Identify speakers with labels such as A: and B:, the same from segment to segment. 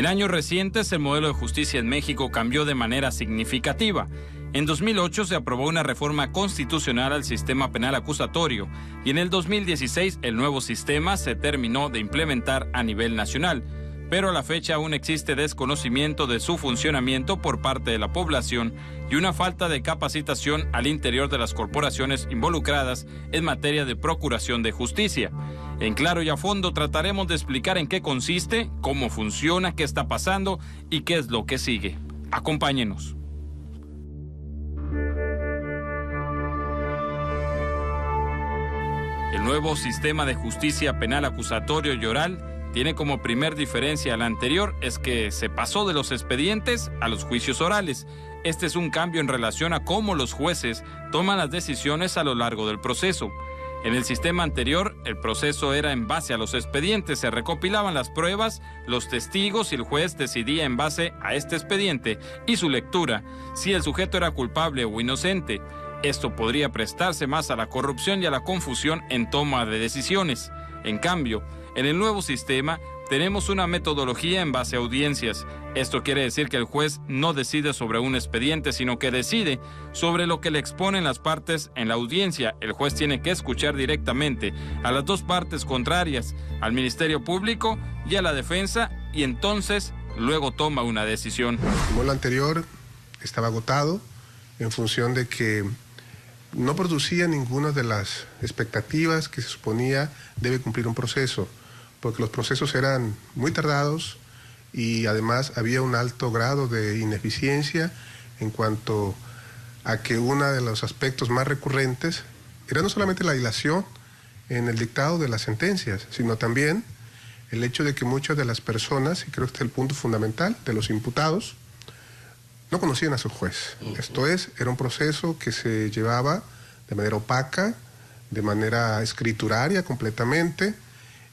A: En años recientes, el modelo de justicia en México cambió de manera significativa. En 2008 se aprobó una reforma constitucional al sistema penal acusatorio y en el 2016 el nuevo sistema se terminó de implementar a nivel nacional. Pero a la fecha aún existe desconocimiento de su funcionamiento por parte de la población y una falta de capacitación al interior de las corporaciones involucradas en materia de procuración de justicia. En Claro y a Fondo trataremos de explicar en qué consiste, cómo funciona, qué está pasando y qué es lo que sigue. Acompáñenos. El nuevo sistema de justicia penal acusatorio y oral tiene como primer diferencia a la anterior es que se pasó de los expedientes a los juicios orales. Este es un cambio en relación a cómo los jueces toman las decisiones a lo largo del proceso. En el sistema anterior, el proceso era en base a los expedientes, se recopilaban las pruebas, los testigos y el juez decidía en base a este expediente y su lectura si el sujeto era culpable o inocente. Esto podría prestarse más a la corrupción y a la confusión en toma de decisiones. En cambio, en el nuevo sistema tenemos una metodología en base a audiencias. Esto quiere decir que el juez no decide sobre un expediente, sino que decide sobre lo que le exponen las partes en la audiencia. El juez tiene que escuchar directamente a las dos partes contrarias, al Ministerio Público y a la defensa, y entonces luego toma una decisión.
B: Como lo anterior estaba agotado en función de que no producía ninguna de las expectativas que se suponía debe cumplir un proceso, porque los procesos eran muy tardados y además había un alto grado de ineficiencia en cuanto a que uno de los aspectos más recurrentes era no solamente la dilación en el dictado de las sentencias, sino también el hecho de que muchas de las personas, y creo que este es el punto fundamental, de los imputados, no conocían a su juez. Esto es, era un proceso que se llevaba de manera opaca, de manera escrituraria completamente,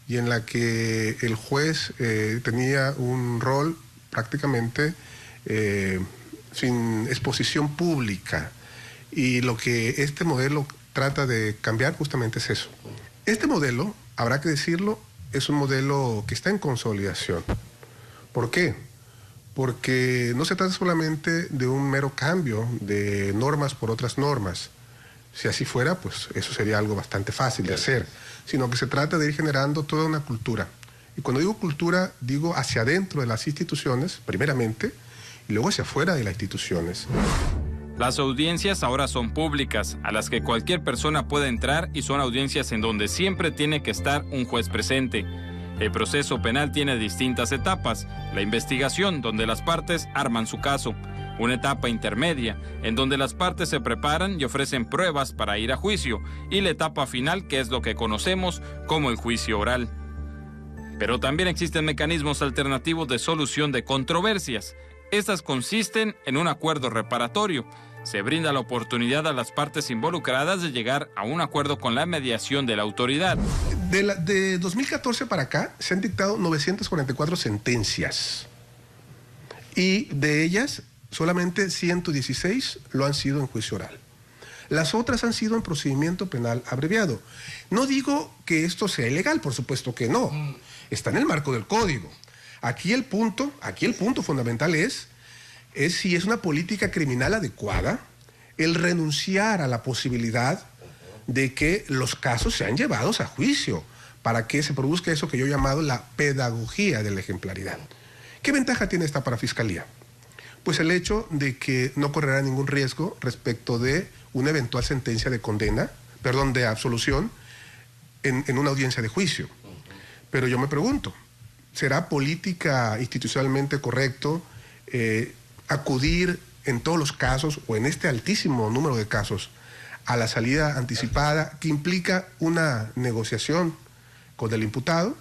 B: y en la que el juez tenía un rol prácticamente sin exposición pública. Y lo que este modelo trata de cambiar justamente es eso. Este modelo, habrá que decirlo, es un modelo que está en consolidación. ¿Por qué? Porque no se trata solamente de un mero cambio de normas por otras normas. Si así fuera, pues eso sería algo bastante fácil de hacer, sino que se trata de ir generando toda una cultura. Y cuando digo cultura, digo hacia adentro de las instituciones, primeramente, y luego hacia afuera de las instituciones.
A: Las audiencias ahora son públicas, a las que cualquier persona puede entrar y son audiencias en donde siempre tiene que estar un juez presente. El proceso penal tiene distintas etapas. La investigación, donde las partes arman su caso. Una etapa intermedia, en donde las partes se preparan y ofrecen pruebas para ir a juicio. Y la etapa final, que es lo que conocemos como el juicio oral. Pero también existen mecanismos alternativos de solución de controversias. Estas consisten en un acuerdo reparatorio. Se brinda la oportunidad a las partes involucradas de llegar a un acuerdo con la mediación de la autoridad.
B: De 2014 para acá se han dictado 944 sentencias y de ellas solamente 116 lo han sido en juicio oral. Las otras han sido en procedimiento penal abreviado. No digo que esto sea ilegal, por supuesto que no. Está en el marco del código. Aquí el punto fundamental es si es una política criminal adecuada el renunciar a la posibilidad de que los casos sean llevados a juicio para que se produzca eso que yo he llamado la pedagogía de la ejemplaridad. ¿Qué ventaja tiene esta para Fiscalía? Pues el hecho de que no correrá ningún riesgo respecto de una eventual sentencia de de absolución en una audiencia de juicio. Pero yo me pregunto, ¿será política institucionalmente correcto acudir en todos los casos o en este altísimo número de casos a la salida anticipada que implica una negociación con el imputado?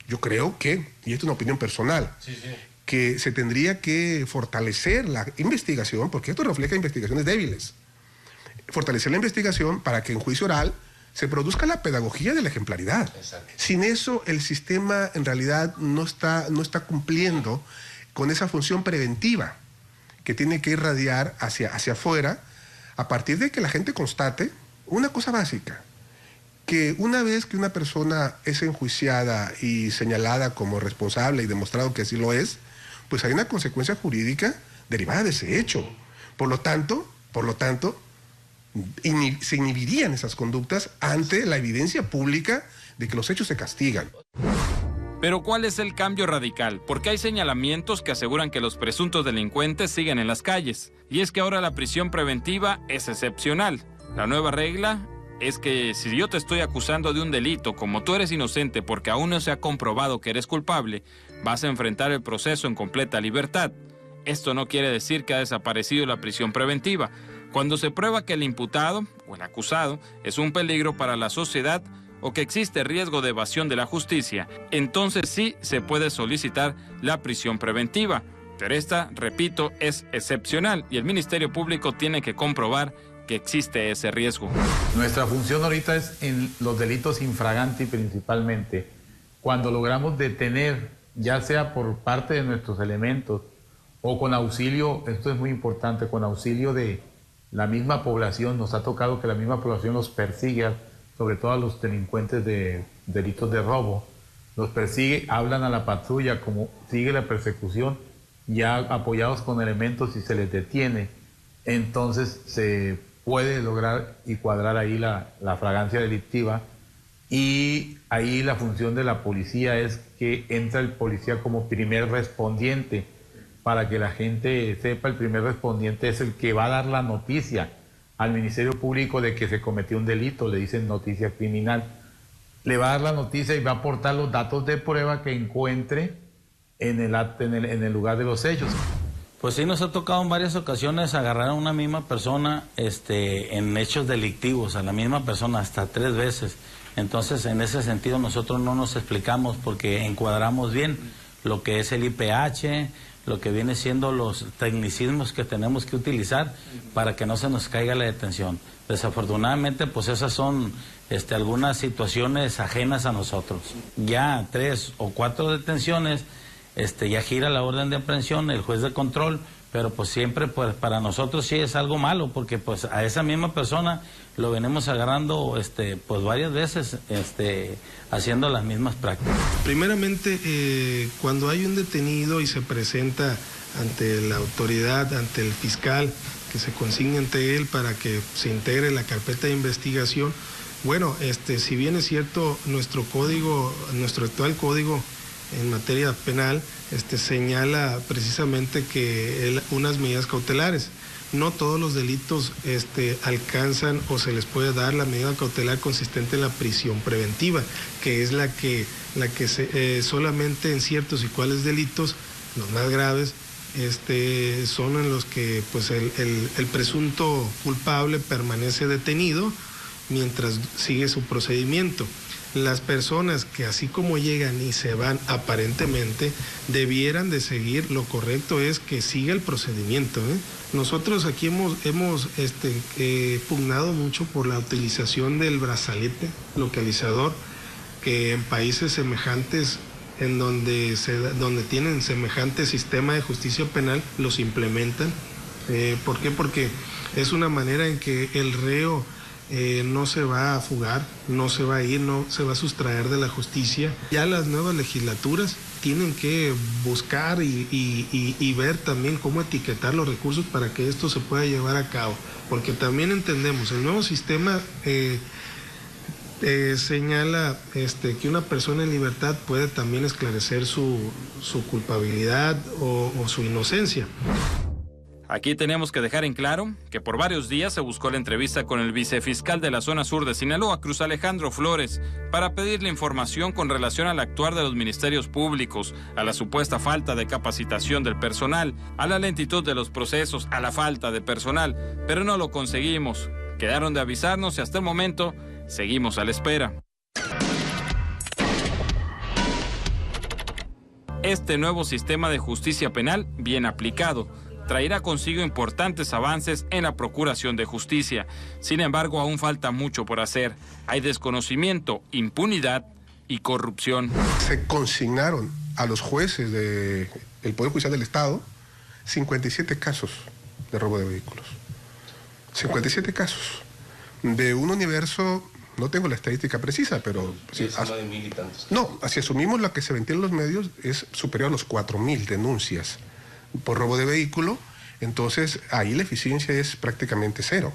B: Yo creo que, y esto es una opinión personal, que se tendría que fortalecer la investigación, porque esto refleja investigaciones débiles. Fortalecer la investigación para que en juicio oral se produzca la pedagogía de la ejemplaridad. Exacto. Sin eso, el sistema en realidad no está cumpliendo con esa función preventiva que tiene que irradiar hacia afuera, a partir de que la gente constate una cosa básica, que una vez que una persona es enjuiciada y señalada como responsable y demostrado que así lo es, pues hay una consecuencia jurídica derivada de ese hecho. Por lo tanto, se inhibirían esas conductas ante la evidencia pública de que los hechos se castigan.
A: Pero ¿cuál es el cambio radical? Porque hay señalamientos que aseguran que los presuntos delincuentes siguen en las calles. Y es que ahora la prisión preventiva es excepcional. La nueva regla es que si yo te estoy acusando de un delito, como tú eres inocente porque aún no se ha comprobado que eres culpable, vas a enfrentar el proceso en completa libertad. Esto no quiere decir que ha desaparecido la prisión preventiva. Cuando se prueba que el imputado o el acusado es un peligro para la sociedad o que existe riesgo de evasión de la justicia, entonces sí se puede solicitar la prisión preventiva. Pero esta, repito, es excepcional y el Ministerio Público tiene que comprobar que existe ese riesgo.
C: Nuestra función ahorita es en los delitos infraganti principalmente. Cuando logramos detener, ya sea por parte de nuestros elementos o con auxilio, esto es muy importante, con auxilio de la misma población, nos ha tocado que la misma población los persiga, sobre todo a los delincuentes de delitos de robo, los persigue, hablan a la patrulla, como sigue la persecución, ya apoyados con elementos y se les detiene, entonces se puede lograr y cuadrar ahí la flagrancia delictiva, y ahí la función de la policía es que entra el policía como primer respondiente, para que la gente sepa, el primer respondiente es el que va a dar la noticia al Ministerio Público de que se cometió un delito, le dicen noticia criminal. Le va a dar la noticia y va a aportar los datos de prueba que encuentre en el lugar de los hechos.
D: Pues sí, nos ha tocado en varias ocasiones agarrar a una misma persona en hechos delictivos, a la misma persona hasta 3 veces. Entonces, en ese sentido, nosotros no nos explicamos porque encuadramos bien lo que es el IPH, lo que viene siendo los tecnicismos que tenemos que utilizar para que no se nos caiga la detención. Desafortunadamente, pues esas son algunas situaciones ajenas a nosotros. Ya 3 o 4 detenciones, ya gira la orden de aprehensión, el juez de control, pero pues siempre pues para nosotros sí es algo malo, porque pues a esa misma persona lo venimos agarrando pues varias veces haciendo las mismas prácticas.
E: Primeramente, cuando hay un detenido y se presenta ante la autoridad, ante el fiscal, que se consigne ante él para que se integre la carpeta de investigación, bueno, si bien es cierto, nuestro actual código en materia penal señala precisamente que unas medidas cautelares. No todos los delitos alcanzan o se les puede dar la medida cautelar consistente en la prisión preventiva, que es la que solamente en ciertos y cuáles delitos, los más graves, son en los que pues el presunto culpable permanece detenido mientras sigue su procedimiento. Las personas que así como llegan y se van aparentemente debieran de seguir, lo correcto es que siga el procedimiento. Nosotros aquí hemos pugnado mucho por la utilización del brazalete localizador, que en países semejantes, en donde tienen semejante sistema de justicia penal, los implementan. ¿Por qué? Porque es una manera en que el reo no se va a fugar, no se va a ir, no se va a sustraer de la justicia. Ya las nuevas legislaturas tienen que buscar y ver también cómo etiquetar los recursos para que esto se pueda llevar a cabo, porque también entendemos, el nuevo sistema señala que una persona en libertad puede también esclarecer su culpabilidad o su inocencia.
A: Aquí tenemos que dejar en claro que por varios días se buscó la entrevista con el vicefiscal de la zona sur de Sinaloa, Cruz Alejandro Flores, para pedirle información con relación al actuar de los ministerios públicos, a la supuesta falta de capacitación del personal, a la lentitud de los procesos, a la falta de personal, pero no lo conseguimos. Quedaron de avisarnos y hasta el momento seguimos a la espera. Este nuevo sistema de justicia penal, bien aplicado, traerá consigo importantes avances en la procuración de justicia. Sin embargo, aún falta mucho por hacer. Hay desconocimiento, impunidad y corrupción.
B: Se consignaron a los jueces del Poder Judicial del Estado 57 casos de robo de vehículos. 57 casos de un universo No tengo la estadística precisa, pero...
F: Sí, es de 1,000 y tantos.
B: No, si asumimos la que se ventila en los medios, es superior a los 4,000 denuncias por robo de vehículo. Entonces, ahí la eficiencia es prácticamente cero.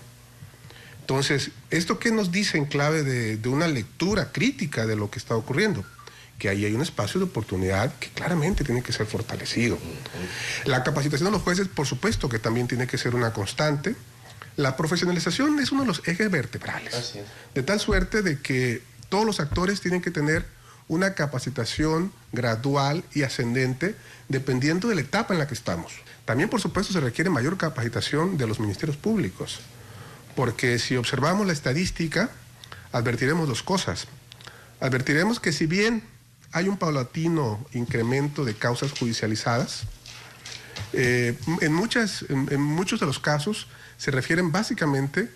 B: Entonces, ¿esto qué nos dice en clave de una lectura crítica de lo que está ocurriendo? Que ahí hay un espacio de oportunidad que claramente tiene que ser fortalecido. La capacitación de los jueces, por supuesto, que también tiene que ser una constante. La profesionalización es uno de los ejes vertebrales.
F: Así es.
B: De tal suerte de que todos los actores tienen que tener una capacitación gradual y ascendente dependiendo de la etapa en la que estamos. También, por supuesto, se requiere mayor capacitación de los ministerios públicos, porque si observamos la estadística, advertiremos dos cosas. Advertiremos que si bien hay un paulatino incremento de causas judicializadas, en muchos de los casos se refieren básicamente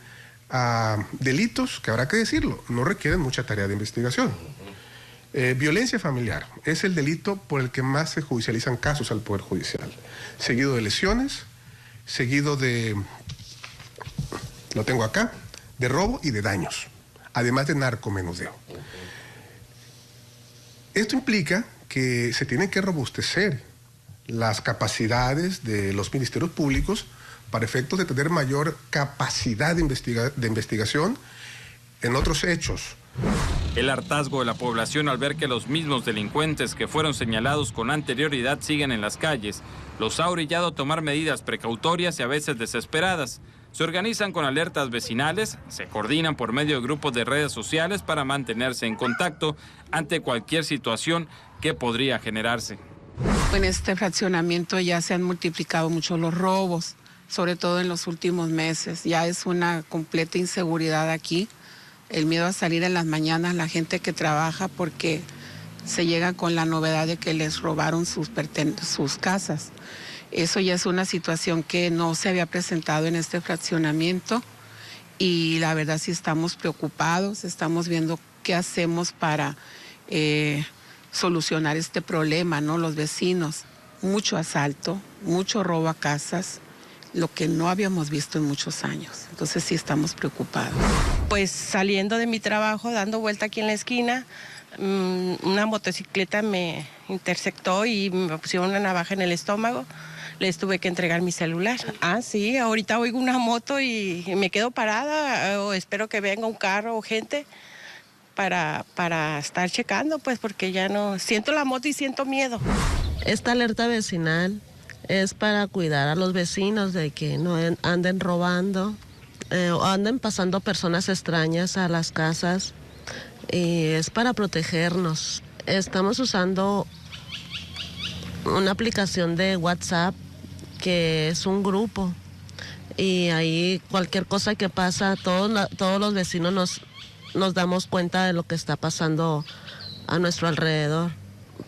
B: a delitos que, habrá que decirlo, no requieren mucha tarea de investigación. Violencia familiar es el delito por el que más se judicializan casos al Poder Judicial, seguido de lesiones, seguido de, lo tengo acá, de robo y de daños, además de narcomenudeo. Esto implica que se tienen que robustecer las capacidades de los ministerios públicos para efectos de tener mayor capacidad de investigación en otros hechos.
A: El hartazgo de la población al ver que los mismos delincuentes que fueron señalados con anterioridad siguen en las calles, los ha orillado a tomar medidas precautorias y a veces desesperadas. Se organizan con alertas vecinales, se coordinan por medio de grupos de redes sociales para mantenerse en contacto ante cualquier situación que podría generarse.
G: En este fraccionamiento ya se han multiplicado mucho los robos, sobre todo en los últimos meses. Ya es una completa inseguridad aquí. El miedo a salir en las mañanas, la gente que trabaja, porque se llega con la novedad de que les robaron sus casas. Eso ya es una situación que no se había presentado en este fraccionamiento y la verdad sí estamos preocupados, estamos viendo qué hacemos para solucionar este problema, ¿no? Los vecinos, mucho asalto, mucho robo a casas, lo que no habíamos visto en muchos años. Entonces sí estamos preocupados.
H: Pues saliendo de mi trabajo, dando vuelta aquí en la esquina, una motocicleta me intersectó y me pusieron una navaja en el estómago. Les tuve que entregar mi celular. Ah, sí, ahorita oigo una moto y me quedo parada, o espero que venga un carro o gente para estar checando, pues porque ya no, siento la moto y siento miedo.
I: Esta alerta vecinal es para cuidar a los vecinos de que no anden robando o anden pasando personas extrañas a las casas, y es para protegernos. Estamos usando una aplicación de WhatsApp que es un grupo y ahí cualquier cosa que pasa, todos los vecinos nos damos cuenta de lo que está pasando a nuestro alrededor,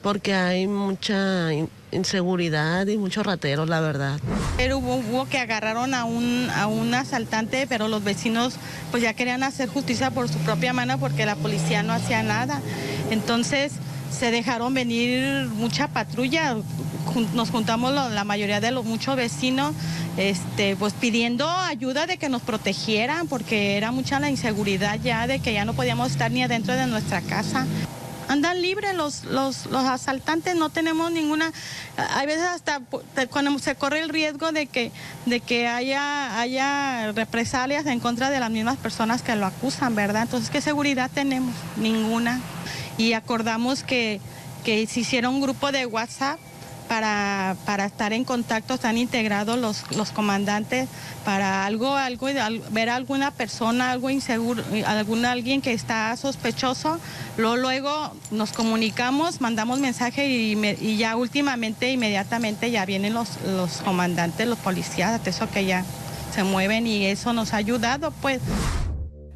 I: porque hay mucha inseguridad y mucho ratero, la verdad.
J: Pero hubo que agarraron a un asaltante, pero los vecinos pues ya querían hacer justicia por su propia mano porque la policía no hacía nada. Entonces se dejaron venir mucha patrulla, nos juntamos la mayoría de los muchos vecinos, pues pidiendo ayuda de que nos protegieran, porque era mucha la inseguridad ya de que ya no podíamos estar ni adentro de nuestra casa. Andan libres los asaltantes, no tenemos ninguna, hay veces hasta cuando se corre el riesgo de que haya represalias en contra de las mismas personas que lo acusan, ¿verdad? Entonces, ¿qué seguridad tenemos? Ninguna. Y acordamos que se hiciera un grupo de WhatsApp para estar en contacto, están integrados los comandantes para algo, ver a alguna persona, algo inseguro, alguien que está sospechoso, luego nos comunicamos, mandamos mensaje y ya inmediatamente ya vienen los comandantes, los policías, hasta eso que ya se mueven y eso nos ha ayudado, pues.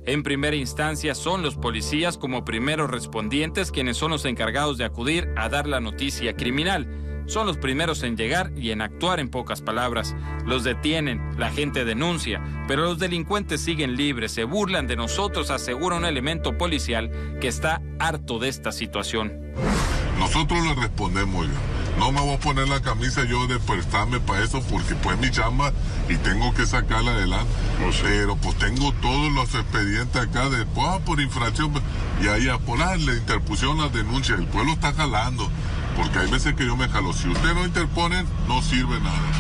A: En primera instancia son los policías como primeros respondientes quienes son los encargados de acudir a dar la noticia criminal. Son los primeros en llegar y en actuar, en pocas palabras. Los detienen, la gente denuncia, pero los delincuentes siguen libres, se burlan de nosotros, asegura un elemento policial que está harto de esta situación.
K: Nosotros le respondemos,
F: No me voy a poner la camisa yo de prestarme para eso porque pues mi chamba y tengo que sacarla adelante. Pero pues tengo todos los expedientes acá de por infracción y ahí por la interpusión, las denuncias. El pueblo está jalando porque hay veces que yo me jalo. Si usted no interpone, no sirve nada.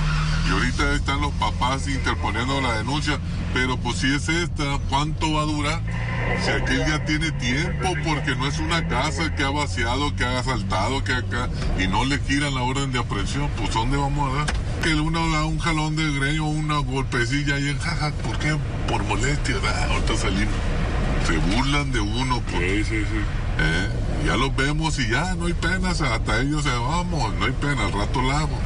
F: Y ahorita están los papás interponiendo la denuncia, pero pues si es esta, ¿cuánto va a durar? Si aquel ya tiene tiempo, porque no es una casa que ha vaciado, que ha asaltado, que acá, y no le giran la orden de aprehensión, pues ¿dónde vamos a dar? Que uno da un jalón de greño, una golpecilla y en jaja, ¿por qué? Por molestia, ahorita salimos. Se burlan de uno, pues. Sí. Ya los vemos y ya, no hay pena, hasta ellos se vamos, no hay pena, al rato la hago.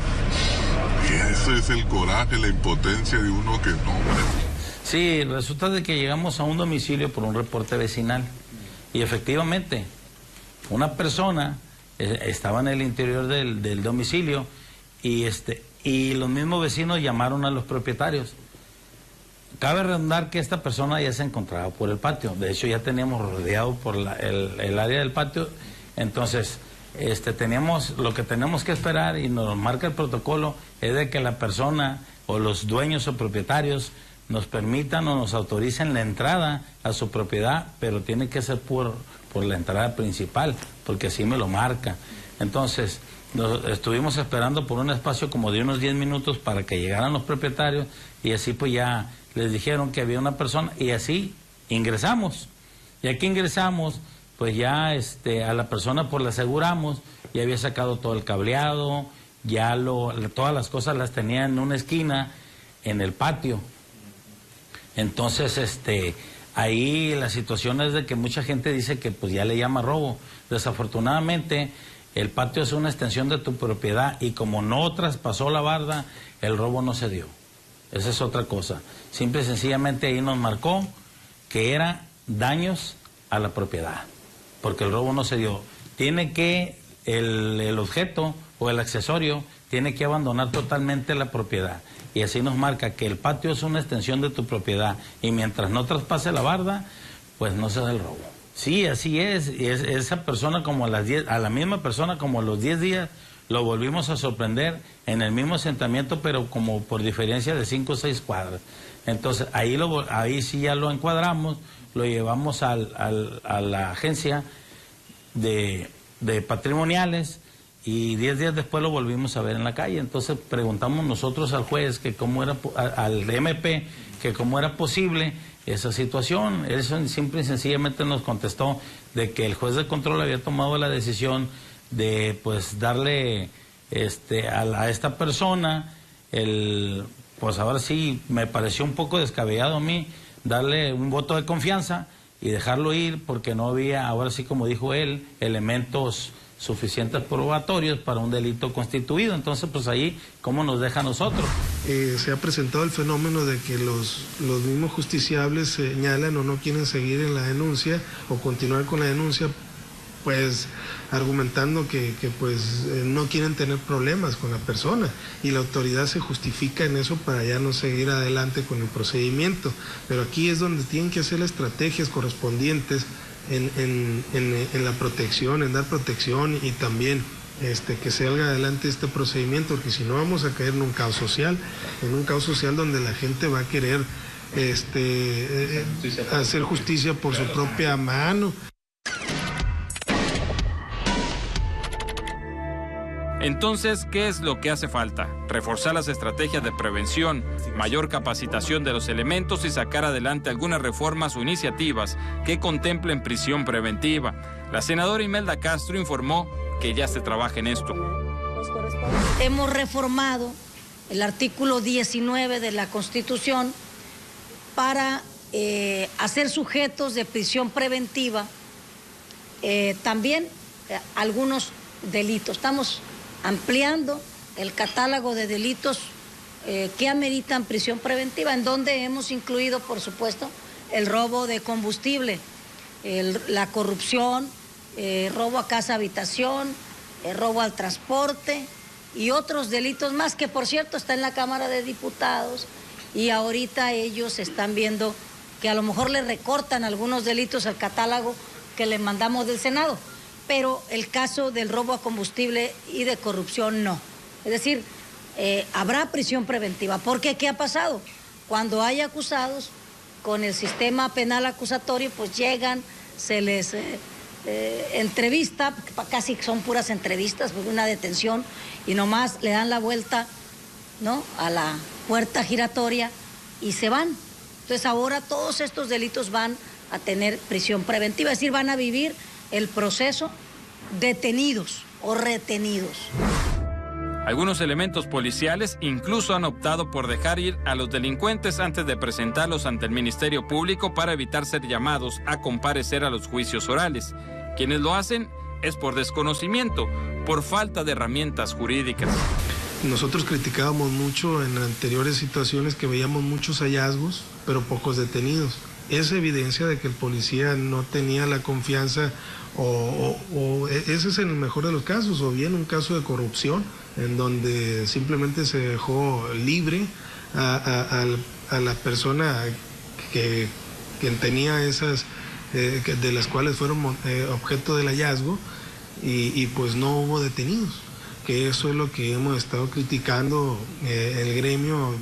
F: Y ese es el coraje, la impotencia de uno que no...
D: Sí, resulta de que llegamos a un domicilio por un reporte vecinal y efectivamente una persona estaba en el interior del domicilio y los mismos vecinos llamaron a los propietarios. Cabe redundar que esta persona ya se encontraba por el patio, de hecho ya teníamos rodeado por el área del patio, entonces lo que tenemos que esperar y nos marca el protocolo es de que la persona o los dueños o propietarios nos permitan o nos autoricen la entrada a su propiedad, pero tiene que ser por la entrada principal, porque así me lo marca. Entonces, estuvimos esperando por un espacio como de unos 10 minutos para que llegaran los propietarios y así pues ya les dijeron que había una persona y así ingresamos. Y aquí ingresamos, pues ya a la persona pues la aseguramos, ya había sacado todo el cableado, ya todas las cosas las tenía en una esquina, en el patio. Entonces, ahí la situación es de que mucha gente dice que pues ya le llama robo. Desafortunadamente, el patio es una extensión de tu propiedad y como no traspasó la barda, el robo no se dio. Esa es otra cosa. Simple y sencillamente ahí nos marcó que era daños a la propiedad, porque el robo no se dio. Tiene que, el objeto o el accesorio tiene que abandonar totalmente la propiedad. Y así nos marca que el patio es una extensión de tu propiedad y mientras no traspase la barda, pues no se da el robo. Sí, así es. Y esa persona como a la misma persona como a los 10 días lo volvimos a sorprender en el mismo asentamiento, pero como por diferencia de 5 o 6 cuadras. Entonces ahí sí ya lo encuadramos, lo llevamos a la agencia de patrimoniales. Y 10 días después lo volvimos a ver en la calle. Entonces preguntamos nosotros al juez que cómo era, al MP, que cómo era posible esa situación. Él simple y sencillamente nos contestó de que el juez de control había tomado la decisión de pues darle a esta persona pues ahora sí me pareció un poco descabellado a mí darle un voto de confianza y dejarlo ir porque no había, ahora sí como dijo él, elementos suficientes probatorios para un delito constituido. Entonces, pues ahí, ¿cómo nos deja a nosotros?
E: Se ha presentado el fenómeno de que los mismos justiciables señalan o no quieren seguir en la denuncia o continuar con la denuncia, pues argumentando que no quieren tener problemas con la persona y la autoridad se justifica en eso para ya no seguir adelante con el procedimiento. Pero aquí es donde tienen que hacer las estrategias correspondientes en la protección, en dar protección y también que salga adelante este procedimiento, porque si no vamos a caer en un caos social donde la gente va a querer hacer justicia por su propia mano.
A: Entonces, ¿qué es lo que hace falta? Reforzar las estrategias de prevención, mayor capacitación de los elementos y sacar adelante algunas reformas o iniciativas que contemplen prisión preventiva. La senadora Imelda Castro informó que ya se trabaja en esto.
K: Hemos reformado el artículo 19 de la Constitución para hacer sujetos de prisión preventiva también algunos delitos. Estamos ampliando el catálogo de delitos que ameritan prisión preventiva, en donde hemos incluido, por supuesto, el robo de combustible, la corrupción, robo a casa habitación, robo al transporte y otros delitos más que, por cierto, está en la Cámara de Diputados y ahorita ellos están viendo que a lo mejor le recortan algunos delitos al catálogo que le mandamos del Senado. pero el caso del robo a combustible y de corrupción no. Es decir, habrá prisión preventiva. Porque ¿qué ha pasado? Cuando hay acusados, con el sistema penal acusatorio, pues llegan, se les entrevista, casi son puras entrevistas, pues una detención, y nomás le dan la vuelta, ¿no?, a la puerta giratoria y se van. Entonces ahora todos estos delitos van a tener prisión preventiva, es decir, van a vivir el proceso detenidos o retenidos.
A: Algunos elementos policiales incluso han optado por dejar ir a los delincuentes antes de presentarlos ante el Ministerio Público para evitar ser llamados a comparecer a los juicios orales. Quienes lo hacen es por desconocimiento, por falta de herramientas jurídicas.
E: Nosotros criticábamos mucho en anteriores situaciones que veíamos muchos hallazgos, pero pocos detenidos. Es evidencia de que el policía no tenía la confianza, o ese es en el mejor de los casos, o bien un caso de corrupción, en donde simplemente se dejó libre a la persona que tenía esas, de las cuales fueron objeto del hallazgo, y pues no hubo detenidos. Que eso es lo que hemos estado criticando el gremio.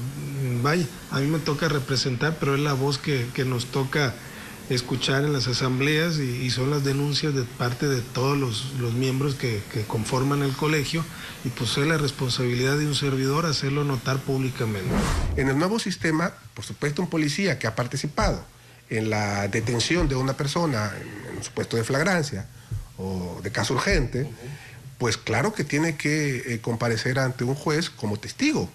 E: Vaya, a mí me toca representar, pero es la voz que nos toca escuchar en las asambleas, y son las denuncias de parte de todos los miembros que conforman el colegio, y pues es la responsabilidad de un servidor hacerlo notar públicamente.
B: En el nuevo sistema, por supuesto, un policía que ha participado en la detención de una persona en un supuesto de flagrancia o de caso urgente, pues claro que tiene que comparecer ante un juez como testigo,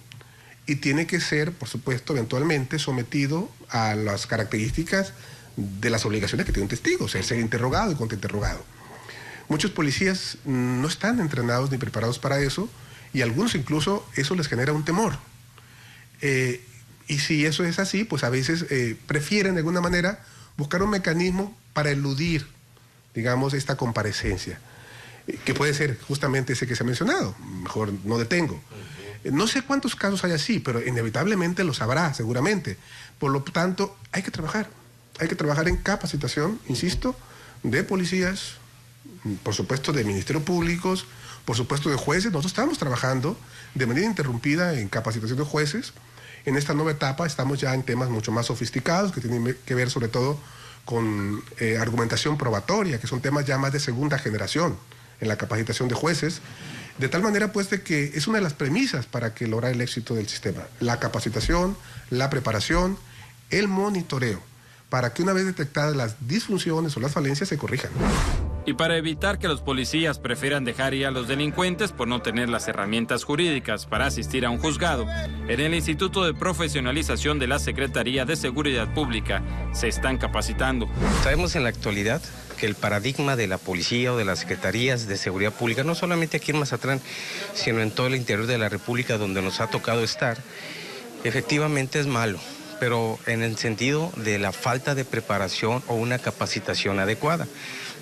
B: y tiene que ser, por supuesto, eventualmente sometido a las características de las obligaciones que tiene un testigo, o sea, ser interrogado y contrainterrogado. Muchos policías no están entrenados ni preparados para eso, y algunos incluso eso les genera un temor. Y si eso es así, pues a veces prefieren de alguna manera buscar un mecanismo para eludir, digamos, esta comparecencia, que puede ser justamente ese que se ha mencionado. Mejor no detengo. No sé cuántos casos hay así, pero inevitablemente los habrá, seguramente. Por lo tanto, hay que trabajar en capacitación, insisto, de policías, por supuesto de ministerios públicos, por supuesto de jueces. Nosotros estamos trabajando de manera interrumpida en capacitación de jueces. En esta nueva etapa estamos ya en temas mucho más sofisticados, que tienen que ver sobre todo con argumentación probatoria, que son temas ya más de segunda generación en la capacitación de jueces, de tal manera pues de que es una de las premisas para que lograr el éxito del sistema: la capacitación, la preparación, el monitoreo, para que una vez detectadas las disfunciones o las falencias se corrijan.
A: Y para evitar que los policías prefieran dejar ir a los delincuentes por no tener las herramientas jurídicas para asistir a un juzgado, en el Instituto de Profesionalización de la Secretaría de Seguridad Pública se están capacitando.
L: Sabemos en la actualidad que el paradigma de la policía o de las secretarías de seguridad pública, no solamente aquí en Mazatlán, sino en todo el interior de la República donde nos ha tocado estar, efectivamente es malo, pero en el sentido de la falta de preparación o una capacitación adecuada.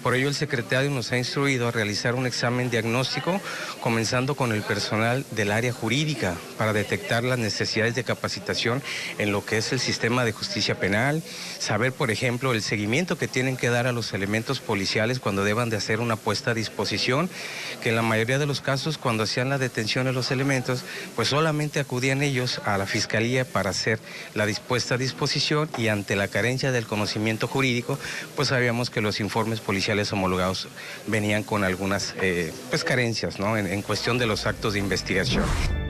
L: Por ello el secretario nos ha instruido a realizar un examen diagnóstico, comenzando con el personal del área jurídica, para detectar las necesidades de capacitación en lo que es el sistema de justicia penal, saber, por ejemplo, el seguimiento que tienen que dar a los elementos policiales cuando deban de hacer una puesta a disposición, que en la mayoría de los casos, cuando hacían la detención de los elementos, pues solamente acudían ellos a la fiscalía para hacer la puesta a disposición, y ante la carencia del conocimiento jurídico, pues sabíamos que los informes policiales homologados venían con algunas carencias, ¿no?, en cuestión de los actos de investigación.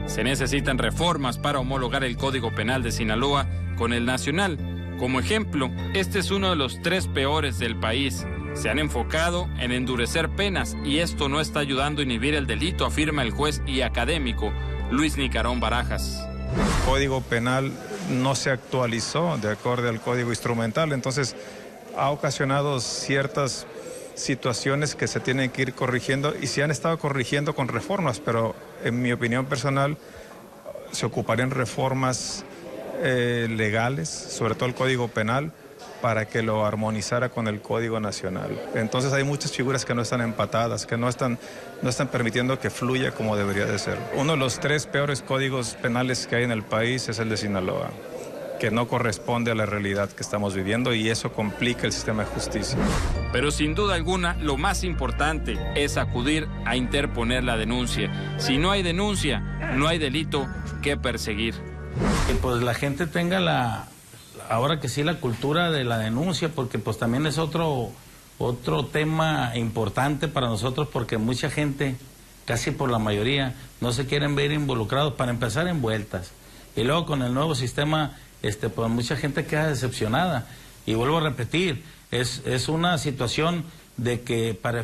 A: Se necesitan reformas para homologar el Código Penal de Sinaloa con el nacional. Como ejemplo, este es uno de los 3 peores del país. Se han enfocado en endurecer penas y esto no está ayudando a inhibir el delito, afirma el juez y académico Luis Nicarón Barajas.
M: El Código Penal no se actualizó de acuerdo al Código Instrumental, entonces ha ocasionado ciertas situaciones que se tienen que ir corrigiendo, y se han estado corrigiendo con reformas, pero en mi opinión personal se ocuparían reformas legales, sobre todo el Código Penal, para que lo armonizara con el Código Nacional. Entonces hay muchas figuras que no están empatadas, que no están permitiendo que fluya como debería de ser. Uno de los 3 peores códigos penales que hay en el país es el de Sinaloa. que no corresponde a la realidad que estamos viviendo, y eso complica el sistema de justicia.
A: Pero sin duda alguna, lo más importante es acudir a interponer la denuncia. Si no hay denuncia, no hay delito que perseguir.
D: Que pues la gente tenga ahora que sí, la cultura de la denuncia, porque pues también es otro tema importante para nosotros, porque mucha gente, casi por la mayoría, no se quieren ver involucrados, para empezar, en vueltas. Y luego con el nuevo sistema, pues mucha gente queda decepcionada. Y vuelvo a repetir, es una situación de que para